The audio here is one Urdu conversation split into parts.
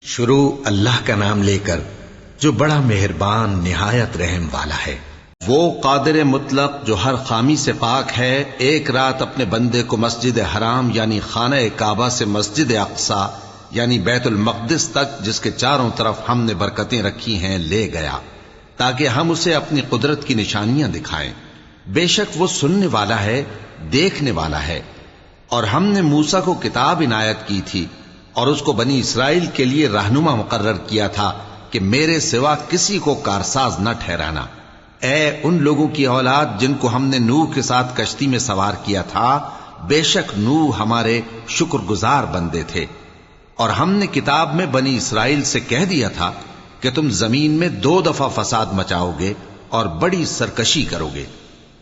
شروع اللہ کا نام لے کر جو بڑا مہربان نہایت رحم والا ہے۔ وہ قادر مطلق جو ہر خامی سے پاک ہے، ایک رات اپنے بندے کو مسجد حرام یعنی خانہ کعبہ سے مسجد اقصی یعنی بیت المقدس تک، جس کے چاروں طرف ہم نے برکتیں رکھی ہیں، لے گیا تاکہ ہم اسے اپنی قدرت کی نشانیاں دکھائیں۔ بے شک وہ سننے والا ہے، دیکھنے والا ہے۔ اور ہم نے موسیٰ کو کتاب عنایت کی تھی اور اس کو بنی اسرائیل کے لیے رہنما مقرر کیا تھا کہ میرے سوا کسی کو کارساز نہ ٹھہرانا۔ اے ان لوگوں کی اولاد جن کو ہم نے نوح کے ساتھ کشتی میں سوار کیا تھا، بے شک نوح ہمارے شکر گزار بندے تھے۔ اور ہم نے کتاب میں بنی اسرائیل سے کہہ دیا تھا کہ تم زمین میں 2 دفعہ فساد مچاؤ گے اور بڑی سرکشی کرو گے۔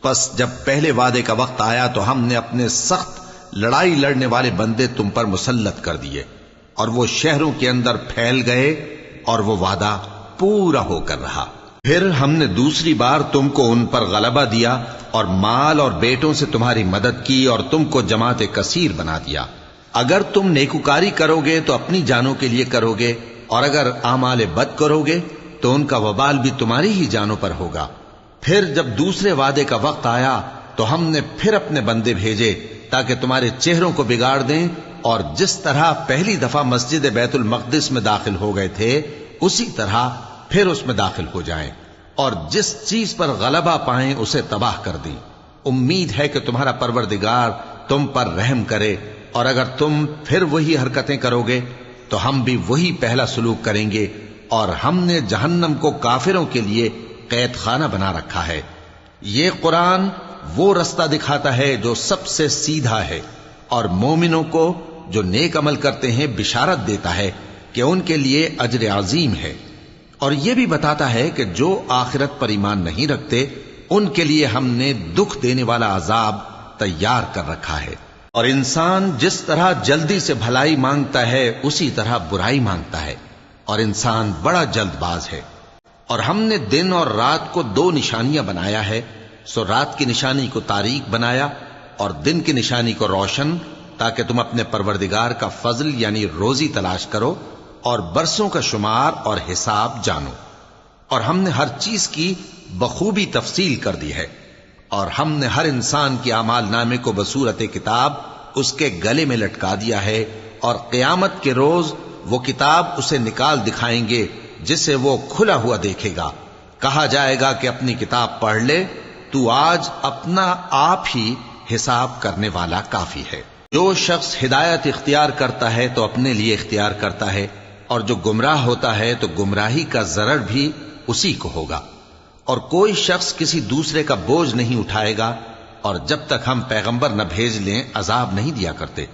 پس جب پہلے وعدے کا وقت آیا تو ہم نے اپنے سخت لڑائی لڑنے والے بندے تم پر مسلط کر دیے، اور وہ شہروں کے اندر پھیل گئے، اور وہ وعدہ پورا ہو کر رہا۔ پھر ہم نے دوسری بار تم کو ان پر غلبہ دیا اور مال اور بیٹوں سے تمہاری مدد کی اور تم کو جماعت کثیر بنا دیا۔ اگر تم نیکوکاری کرو گے تو اپنی جانوں کے لیے کرو گے، اور اگر اعمال بد کرو گے تو ان کا وبال بھی تمہاری ہی جانوں پر ہوگا۔ پھر جب دوسرے وعدے کا وقت آیا تو ہم نے پھر اپنے بندے بھیجے تاکہ تمہارے چہروں کو بگاڑ دیں، اور جس طرح پہلی دفعہ مسجد بیت المقدس میں داخل ہو گئے تھے اسی طرح پھر اس میں داخل ہو جائیں، اور جس چیز پر غلبہ پائیں اسے تباہ کر دیں۔ امید ہے کہ تمہارا پروردگار تم پر رحم کرے، اور اگر تم پھر وہی حرکتیں کرو گے تو ہم بھی وہی پہلا سلوک کریں گے، اور ہم نے جہنم کو کافروں کے لیے قید خانہ بنا رکھا ہے۔ یہ قرآن وہ رستہ دکھاتا ہے جو سب سے سیدھا ہے، اور مومنوں کو جو نیک عمل کرتے ہیں بشارت دیتا ہے کہ ان کے لیے اجر عظیم ہے، اور یہ بھی بتاتا ہے کہ جو آخرت پر ایمان نہیں رکھتے ان کے لیے ہم نے دکھ دینے والا عذاب تیار کر رکھا ہے۔ اور انسان جس طرح جلدی سے بھلائی مانگتا ہے اسی طرح برائی مانگتا ہے، اور انسان بڑا جلد باز ہے۔ اور ہم نے دن اور رات کو 2 نشانیاں بنایا ہے، سو رات کی نشانی کو تاریک بنایا اور دن کی نشانی کو روشن، تاکہ تم اپنے پروردگار کا فضل یعنی روزی تلاش کرو اور برسوں کا شمار اور حساب جانو۔ اور ہم نے ہر چیز کی بخوبی تفصیل کر دی ہے، اور ہم نے ہر انسان کے اعمال نامے کو بصورت کتاب اس کے گلے میں لٹکا دیا ہے، اور قیامت کے روز وہ کتاب اسے نکال دکھائیں گے جسے وہ کھلا ہوا دیکھے گا۔ کہا جائے گا کہ اپنی کتاب پڑھ لے، تو آج اپنا آپ ہی حساب کرنے والا کافی ہے۔ جو شخص ہدایت اختیار کرتا ہے تو اپنے لیے اختیار کرتا ہے، اور جو گمراہ ہوتا ہے تو گمراہی کا ضرر بھی اسی کو ہوگا۔ اور کوئی شخص کسی دوسرے کا بوجھ نہیں اٹھائے گا، اور جب تک ہم پیغمبر نہ بھیج لیں عذاب نہیں دیا کرتے۔